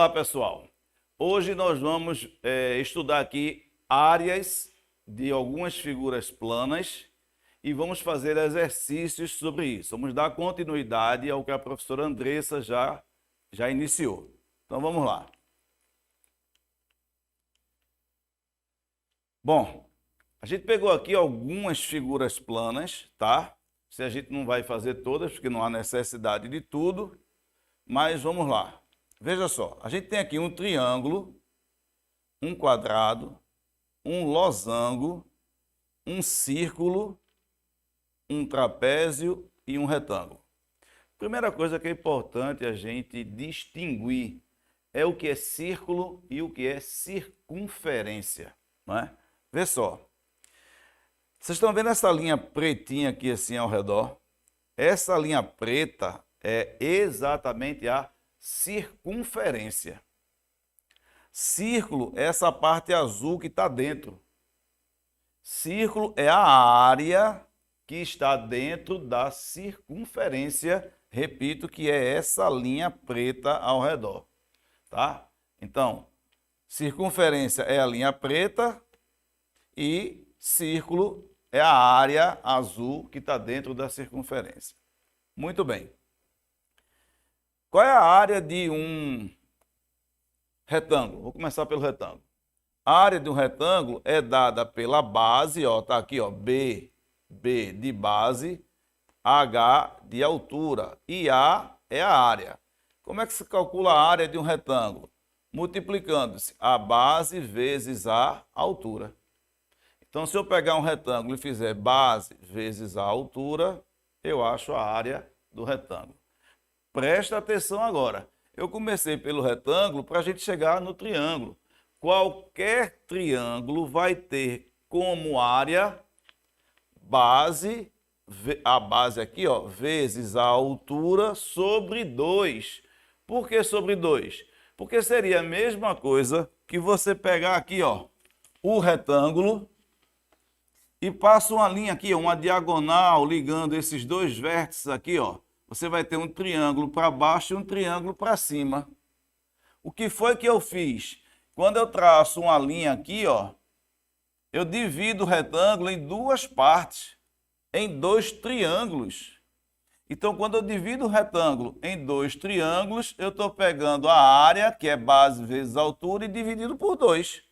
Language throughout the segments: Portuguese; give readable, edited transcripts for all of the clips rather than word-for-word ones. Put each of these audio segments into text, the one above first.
Olá, pessoal. Hoje nós vamos estudar aqui áreas de algumas figuras planas e vamos fazer exercícios sobre isso. Vamos dar continuidade ao que a professora Andressa já iniciou. Então vamos lá. Bom, a gente pegou aqui algumas figuras planas, tá? Se a gente não vai fazer todas, porque não há necessidade de tudo, mas vamos lá. Veja só, a gente tem aqui um triângulo, um quadrado, um losango, um círculo, um trapézio e um retângulo. Primeira coisa que é importante a gente distinguir é o que é círculo e o que é circunferência, não é? Vê só. Vocês estão vendo essa linha pretinha aqui assim ao redor? Essa linha preta é exatamente a circunferência. Círculo é essa parte azul que está dentro. Círculo é a área que está dentro da circunferência, repito, que é essa linha preta ao redor, tá? Então, circunferência é a linha preta e círculo é a área azul que está dentro da circunferência. Muito bem. Qual é a área de um retângulo? Vou começar pelo retângulo. A área de um retângulo é dada pela base, ó, tá aqui, ó, B de base, H de altura e A é a área. Como é que se calcula a área de um retângulo? Multiplicando-se a base vezes a altura. Então, se eu pegar um retângulo e fizer base vezes a altura, eu acho a área do retângulo. Presta atenção agora. Eu comecei pelo retângulo para a gente chegar no triângulo. Qualquer triângulo vai ter como área base, a base aqui, ó, vezes a altura sobre 2. Por que sobre 2? Porque seria a mesma coisa que você pegar aqui, ó, o retângulo e passa uma linha aqui, ó, uma diagonal ligando esses dois vértices aqui, ó. Você vai ter um triângulo para baixo e um triângulo para cima. O que foi que eu fiz? Quando eu traço uma linha aqui, ó, eu divido o retângulo em duas partes, em dois triângulos. Então, quando eu divido o retângulo em dois triângulos, eu estou pegando a área, que é base vezes altura, e dividindo por 2.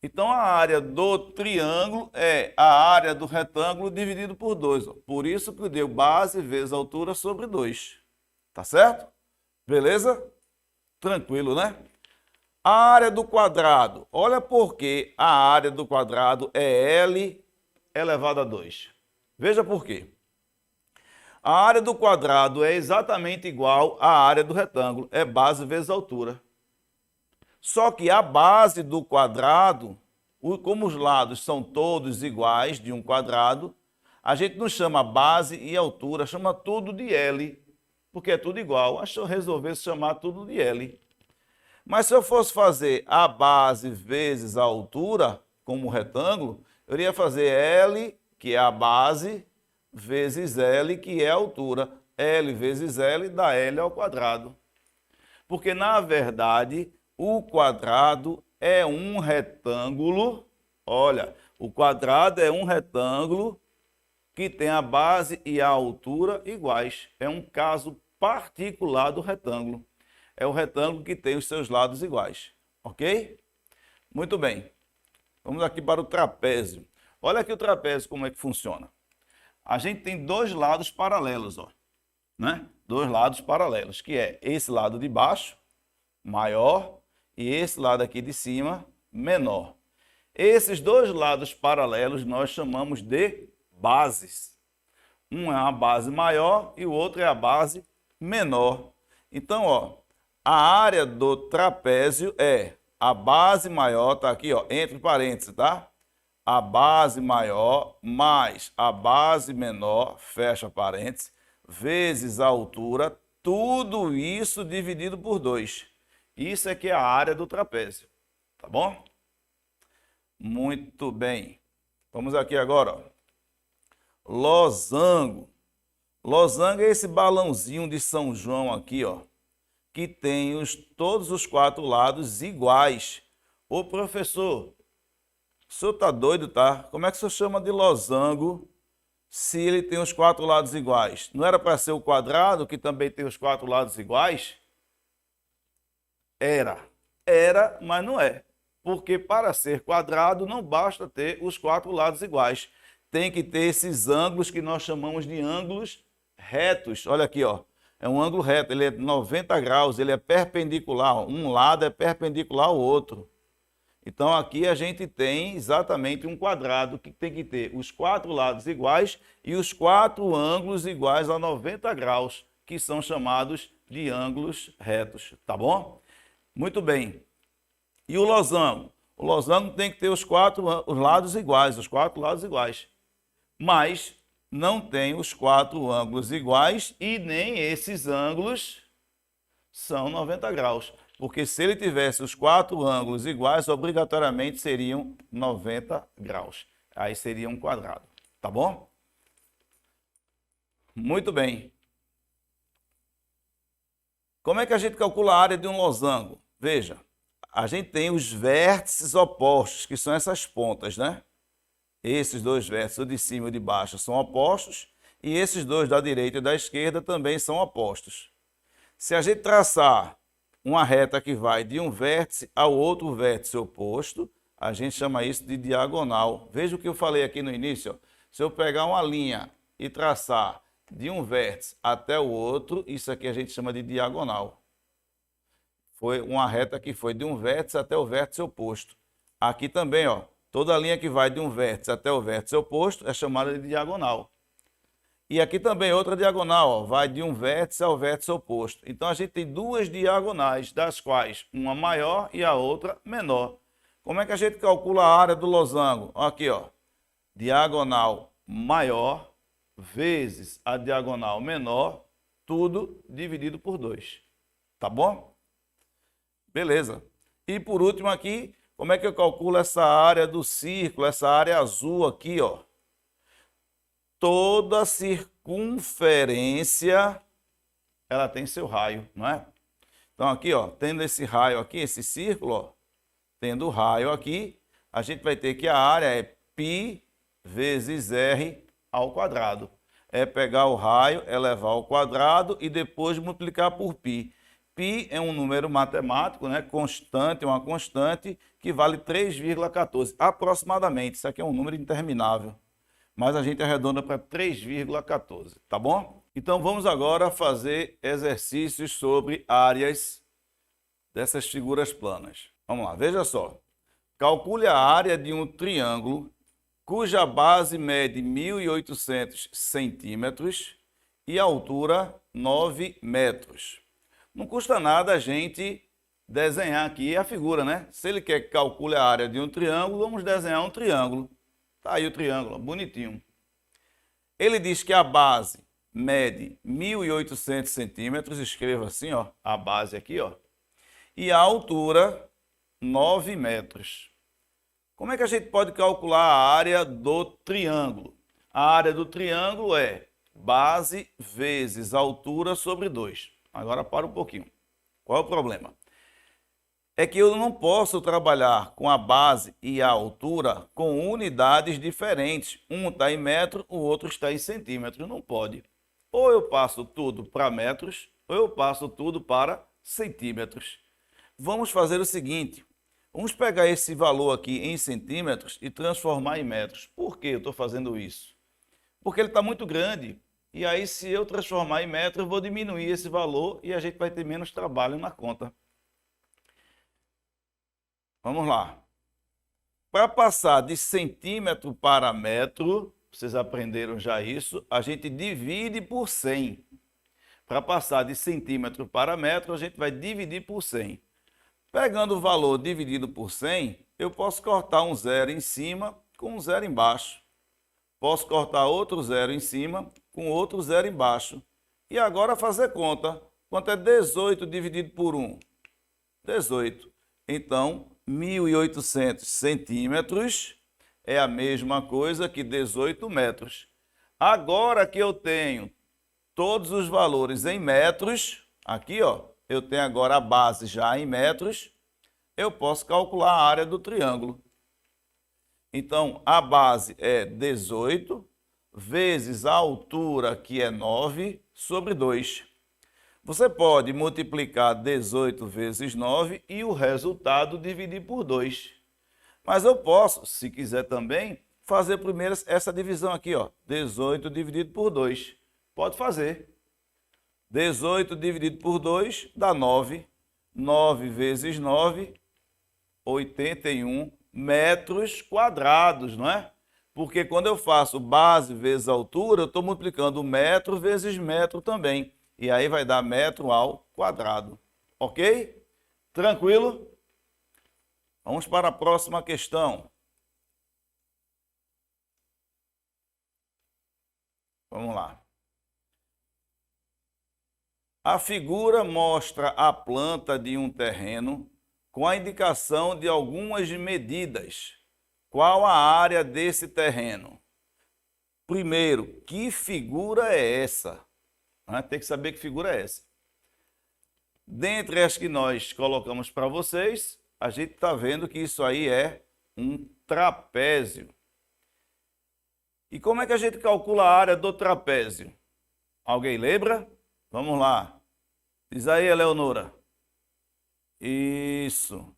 Então, a área do triângulo é a área do retângulo dividido por 2. Por isso que deu base vezes altura sobre 2. Tá certo? Beleza? Tranquilo, né? A área do quadrado. Olha porque a área do quadrado é L elevado a 2. Veja por quê. A área do quadrado é exatamente igual à área do retângulo. É base vezes altura. Só que a base do quadrado, como os lados são todos iguais de um quadrado, a gente não chama base e altura, chama tudo de L, porque é tudo igual. Acho que eu resolvesse chamar tudo de L. Mas se eu fosse fazer a base vezes a altura, como retângulo, eu iria fazer L, que é a base, vezes L, que é a altura. L vezes L dá L ao quadrado. Porque, na verdade, o quadrado é um retângulo. Olha, o quadrado é um retângulo que tem a base e a altura iguais. É um caso particular do retângulo. É o retângulo que tem os seus lados iguais. Ok? Muito bem. Vamos aqui para o trapézio. Olha aqui o trapézio, como é que funciona. A gente tem dois lados paralelos, ó, né? Dois lados paralelos, que é esse lado de baixo, maior, e esse lado aqui de cima, menor. Esses dois lados paralelos nós chamamos de bases. Um é a base maior e o outro é a base menor. Então, ó, a área do trapézio é a base maior, tá aqui, ó, entre parênteses, tá? A base maior mais a base menor, fecha parênteses, vezes a altura, tudo isso dividido por 2. Isso é que é a área do trapézio, tá bom? Muito bem. Vamos aqui agora, ó. Losango. Losango é esse balãozinho de São João aqui, ó, que tem todos os quatro lados iguais. Ô professor, o senhor tá doido, tá? Como é que o senhor chama de losango se ele tem os quatro lados iguais? Não era para ser o quadrado que também tem os quatro lados iguais? Era, mas não é. Porque para ser quadrado não basta ter os quatro lados iguais. Tem que ter esses ângulos que nós chamamos de ângulos retos. Olha aqui, ó. É um ângulo reto, ele é 90 graus, ele é perpendicular. Um lado é perpendicular ao outro. Então aqui a gente tem exatamente um quadrado que tem que ter os quatro lados iguais e os quatro ângulos iguais a 90 graus, que são chamados de ângulos retos, tá bom? Muito bem. E o losango? O losango tem que ter os lados iguais, os quatro lados iguais. Mas não tem os quatro ângulos iguais e nem esses ângulos são 90 graus. Porque se ele tivesse os quatro ângulos iguais, obrigatoriamente seriam 90 graus. Aí seria um quadrado, tá bom? Muito bem. Como é que a gente calcula a área de um losango? Veja, a gente tem os vértices opostos, que são essas pontas, né? Esses dois vértices, o de cima e o de baixo, são opostos, e esses dois da direita e da esquerda também são opostos. Se a gente traçar uma reta que vai de um vértice ao outro vértice oposto, a gente chama isso de diagonal. Veja o que eu falei aqui no início. Ó. Se eu pegar uma linha e traçar de um vértice até o outro, isso aqui a gente chama de diagonal. Foi uma reta que foi de um vértice até o vértice oposto. Aqui também, ó, toda linha que vai de um vértice até o vértice oposto é chamada de diagonal. E aqui também outra diagonal, ó, vai de um vértice ao vértice oposto. Então a gente tem duas diagonais, das quais uma maior e a outra menor. Como é que a gente calcula a área do losango? Aqui, ó, diagonal maior vezes a diagonal menor, tudo dividido por 2. Tá bom? Beleza. E por último aqui, como é que eu calculo essa área do círculo, essa área azul aqui, ó? Toda circunferência, ela tem seu raio, não é? Então aqui, ó, tendo esse raio aqui, esse círculo, ó, tendo o raio aqui, a gente vai ter que a área é π vezes r ao quadrado. É pegar o raio, elevar ao quadrado e depois multiplicar por π. Π é um número matemático, né? Constante, uma constante que vale 3,14, aproximadamente. Isso aqui é um número interminável. Mas a gente arredonda para 3,14, tá bom? Então vamos agora fazer exercícios sobre áreas dessas figuras planas. Vamos lá, veja só. Calcule a área de um triângulo cuja base mede 1.800 centímetros e a altura 9 metros. Não custa nada a gente desenhar aqui a figura, né? Se ele quer que calcule a área de um triângulo, vamos desenhar um triângulo. Tá aí o triângulo, bonitinho. Ele diz que a base mede 1.800 centímetros, escreva assim, ó, a base aqui, ó, e a altura 9 metros. Como é que a gente pode calcular a área do triângulo? A área do triângulo é base vezes altura sobre 2. Agora para um pouquinho. Qual é o problema? É que eu não posso trabalhar com a base e a altura com unidades diferentes. Um está em metro, o outro está em centímetros. Não pode. Ou eu passo tudo para metros, ou eu passo tudo para centímetros. Vamos fazer o seguinte. Vamos pegar esse valor aqui em centímetros e transformar em metros. Por que eu estou fazendo isso? Porque ele está muito grande. E aí, se eu transformar em metro, eu vou diminuir esse valor e a gente vai ter menos trabalho na conta. Vamos lá. Para passar de centímetro para metro, vocês aprenderam já isso, a gente divide por 100. Para passar de centímetro para metro, a gente vai dividir por 100. Pegando o valor dividido por 100, eu posso cortar um zero em cima com um zero embaixo. Posso cortar outro zero em cima com outro zero embaixo. E agora fazer conta. Quanto é 18 dividido por 1? 18. Então, 1.800 centímetros é a mesma coisa que 18 metros. Agora que eu tenho todos os valores em metros, aqui, ó, eu tenho agora a base já em metros, eu posso calcular a área do triângulo. Então, a base é 18 vezes a altura, que é 9, sobre 2. Você pode multiplicar 18 vezes 9 e o resultado dividir por 2. Mas eu posso, se quiser também, fazer primeiro essa divisão aqui, ó, 18 dividido por 2. Pode fazer. 18 dividido por 2 dá 9. 9 vezes 9, 81 metros quadrados, não é? Porque quando eu faço base vezes altura, eu estou multiplicando metro vezes metro também. E aí vai dar metro ao quadrado. Ok? Tranquilo? Vamos para a próxima questão. Vamos lá. A figura mostra a planta de um terreno com a indicação de algumas medidas. Qual a área desse terreno? Primeiro, que figura é essa? Tem que saber que figura é essa. Dentre as que nós colocamos para vocês, a gente está vendo que isso aí é um trapézio. E como é que a gente calcula a área do trapézio? Alguém lembra? Vamos lá. Diz aí, Eleonora. Isso.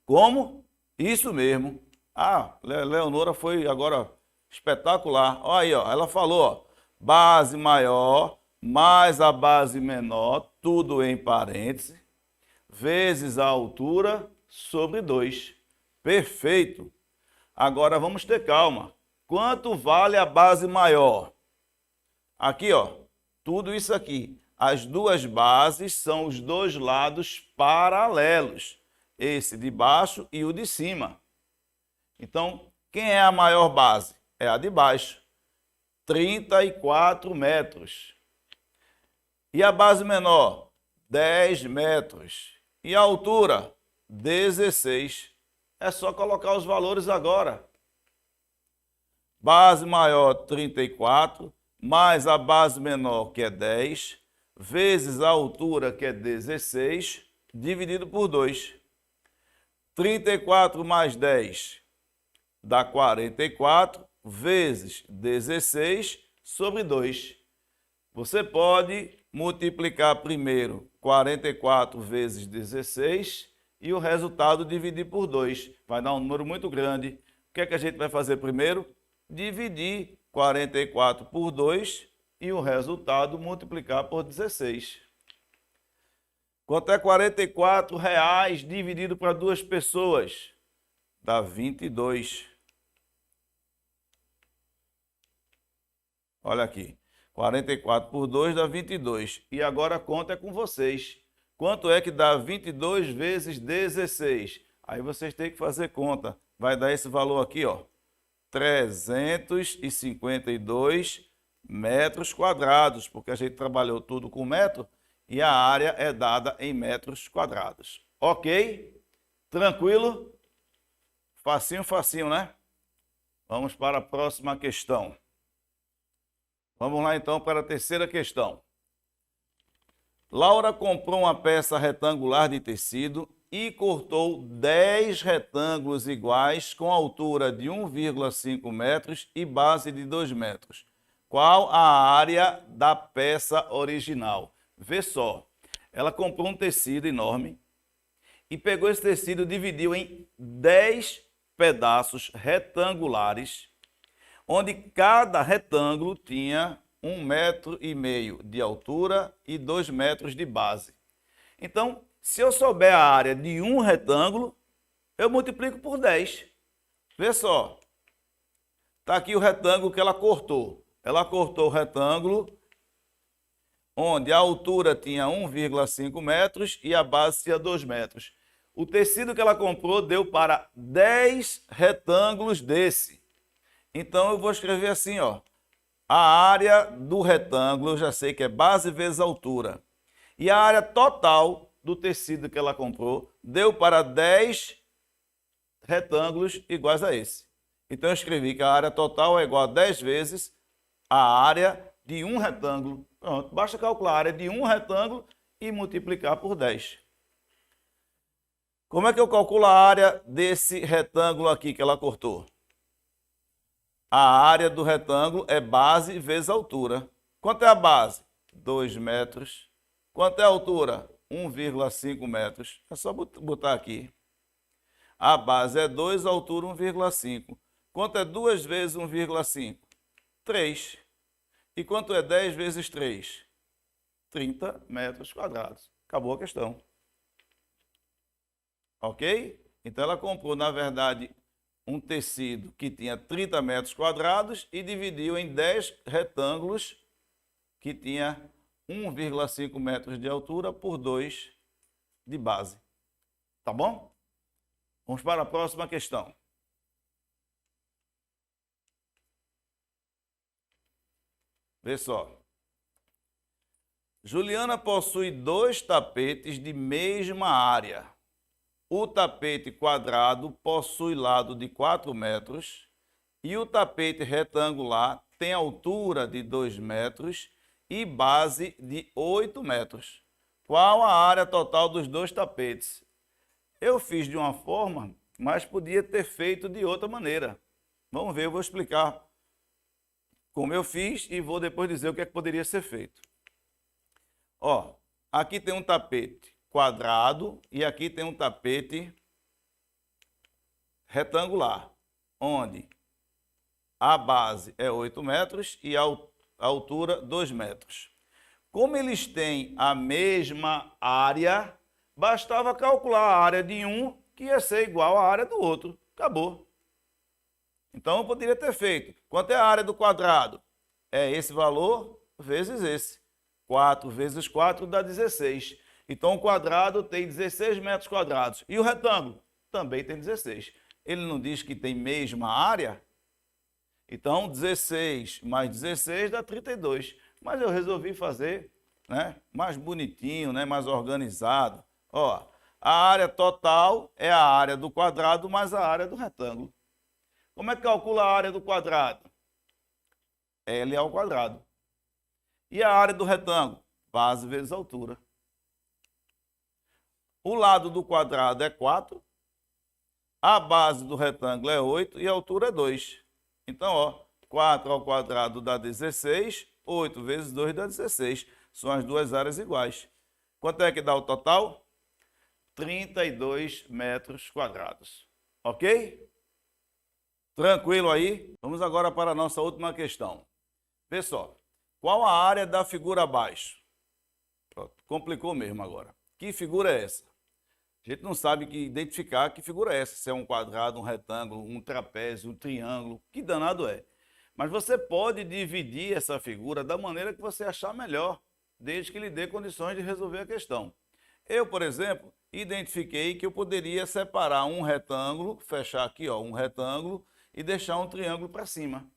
Como? Isso mesmo. Ah, Leonora foi agora espetacular. Olha aí, ó, ela falou, ó, base maior mais a base menor, tudo em parênteses, vezes a altura sobre 2. Perfeito. Agora vamos ter calma. Quanto vale a base maior? Aqui, ó, tudo isso aqui. As duas bases são os dois lados paralelos. Esse de baixo e o de cima. Então, quem é a maior base? É a de baixo. 34 metros. E a base menor? 10 metros. E a altura? 16. É só colocar os valores agora. Base maior, 34, mais a base menor, que é 10, vezes a altura, que é 16, dividido por 2. 34 mais 10 dá 44, vezes 16 sobre 2. Você pode multiplicar primeiro 44 vezes 16 e o resultado dividir por 2. Vai dar um número muito grande. O que é que a gente vai fazer primeiro? Dividir 44 por 2 e o resultado multiplicar por 16. Quanto é 44 reais dividido para duas pessoas? Dá 22. Olha aqui. 44 por 2 dá 22. E agora a conta é com vocês. Quanto é que dá 22 vezes 16? Aí vocês têm que fazer conta. Vai dar esse valor aqui, ó. 352 metros quadrados, porque a gente trabalhou tudo com metro e a área é dada em metros quadrados. Ok? Tranquilo? Facinho, facinho, né? Vamos para a próxima questão. Vamos lá então para a terceira questão. Laura comprou uma peça retangular de tecido e cortou 10 retângulos iguais com altura de 1,5 metros e base de 2 metros. Qual a área da peça original? Vê só, ela comprou um tecido enorme e pegou esse tecido e dividiu em 10 pedaços retangulares, onde cada retângulo tinha 1,5 metro de altura e 2 metros de base. Então, se eu souber a área de um retângulo, eu multiplico por 10. Vê só. Está aqui o retângulo que ela cortou. Ela cortou o retângulo onde a altura tinha 1,5 metros e a base tinha 2 metros. O tecido que ela comprou deu para 10 retângulos desse. Então, eu vou escrever assim, ó. A área do retângulo, eu já sei que é base vezes altura. E a área total do tecido que ela comprou deu para 10 retângulos iguais a esse. Então, eu escrevi que a área total é igual a 10 vezes a área de um retângulo. Pronto, basta calcular a área de um retângulo e multiplicar por 10. Como é que eu calculo a área desse retângulo aqui que ela cortou? A área do retângulo é base vezes altura. Quanto é a base? 2 metros. Quanto é a altura? 1,5 metros. É só botar aqui. A base é 2, a altura 1,5. Quanto é 2 vezes 1,5? 3. E quanto é 10 vezes 3? 30 metros quadrados. Acabou a questão. Ok? Então ela comprou, na verdade, um tecido que tinha 30 metros quadrados e dividiu em 10 retângulos que tinha 1,5 metros de altura por 2 de base. Tá bom? Vamos para a próxima questão. Vê só. Juliana possui 2 tapetes de mesma área. O tapete quadrado possui lado de 4 metros e o tapete retangular tem altura de 2 metros e base de 8 metros. Qual a área total dos 2 tapetes? Eu fiz de uma forma, mas podia ter feito de outra maneira. Vamos ver, eu vou explicar como eu fiz e vou depois dizer o que é que poderia ser feito. Ó, aqui tem um tapete quadrado e aqui tem um tapete retangular, onde a base é 8 metros e a altura 2 metros. Como eles têm a mesma área, bastava calcular a área de um, que ia ser igual à área do outro. Acabou. Então eu poderia ter feito. Quanto é a área do quadrado? É esse valor vezes esse. 4 vezes 4 dá 16. Então o quadrado tem 16 metros quadrados. E o retângulo? Também tem 16. Ele não diz que tem mesma área? Então 16 mais 16 dá 32. Mas eu resolvi fazer, né, mais bonitinho, né, mais organizado. Ó, a área total é a área do quadrado mais a área do retângulo. Como é que calcula a área do quadrado? L ao quadrado. E a área do retângulo? Base vezes altura. O lado do quadrado é 4, a base do retângulo é 8 e a altura é 2. Então, ó, 4 ao quadrado dá 16, 8 vezes 2 dá 16. São as duas áreas iguais. Quanto é que dá o total? 32 metros quadrados. Ok? Tranquilo aí? Vamos agora para a nossa última questão. Vê só. Qual a área da figura abaixo? Pronto, complicou mesmo agora. Que figura é essa? A gente não sabe identificar que figura é essa. Se é um quadrado, um retângulo, um trapézio, um triângulo. Que danado é? Mas você pode dividir essa figura da maneira que você achar melhor, desde que lhe dê condições de resolver a questão. Eu, por exemplo, identifiquei que eu poderia separar um retângulo, fechar aqui, ó, um retângulo e deixar um triângulo para cima.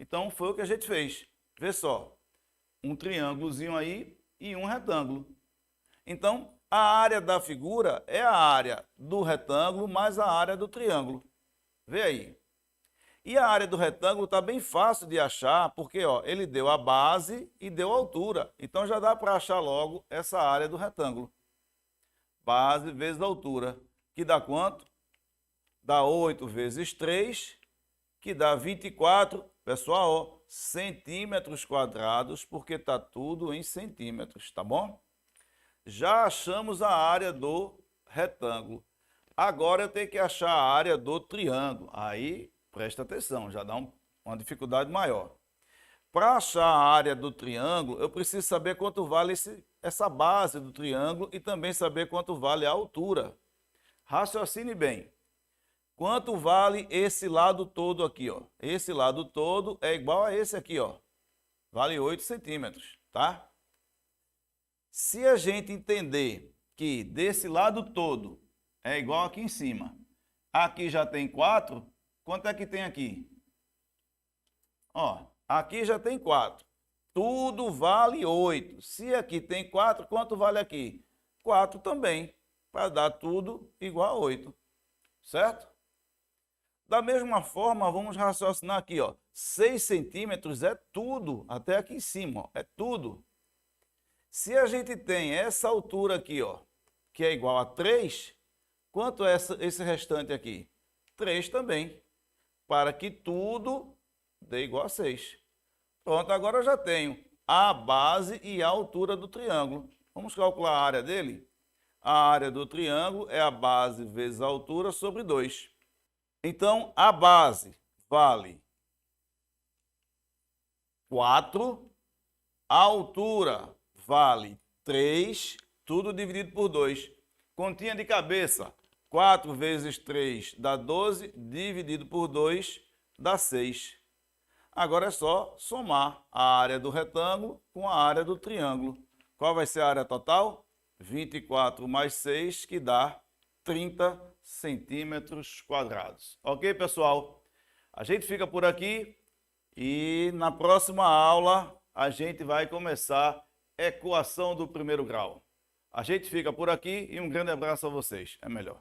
Então foi o que a gente fez. Vê só. Um triângulozinho aí e um retângulo. Então, a área da figura é a área do retângulo mais a área do triângulo. Vê aí. E a área do retângulo está bem fácil de achar, porque ó, ele deu a base e deu a altura. Então já dá para achar logo essa área do retângulo. Base vezes altura, que dá quanto? Dá 8 vezes 3, que dá 24. Pessoal, ó, centímetros quadrados, porque está tudo em centímetros, tá bom? Já achamos a área do retângulo. Agora eu tenho que achar a área do triângulo. Aí, presta atenção, já dá uma dificuldade maior. Para achar a área do triângulo, eu preciso saber quanto vale essa base do triângulo e também saber quanto vale a altura. Raciocine bem. Quanto vale esse lado todo aqui, ó? Esse lado todo é igual a esse aqui, ó. Vale 8 centímetros, tá? Se a gente entender que desse lado todo é igual aqui em cima, aqui já tem 4, quanto é que tem aqui? Ó, aqui já tem 4. Tudo vale 8. Se aqui tem 4, quanto vale aqui? 4 também, para dar tudo igual a 8, certo? Da mesma forma, vamos raciocinar aqui, ó. 6 centímetros é tudo, até aqui em cima, ó, é tudo. Se a gente tem essa altura aqui, ó, que é igual a 3, quanto é esse restante aqui? 3 também, para que tudo dê igual a 6. Pronto, agora eu já tenho a base e a altura do triângulo. Vamos calcular a área dele? A área do triângulo é a base vezes a altura sobre 2. Então, a base vale 4, a altura vale 3, tudo dividido por 2. Continha de cabeça, 4 vezes 3 dá 12, dividido por 2 dá 6. Agora é só somar a área do retângulo com a área do triângulo. Qual vai ser a área total? 24 mais 6, que dá 30 centímetros quadrados. Ok, pessoal? A gente fica por aqui e na próxima aula a gente vai começar equação do primeiro grau. A gente fica por aqui e um grande abraço a vocês. É melhor.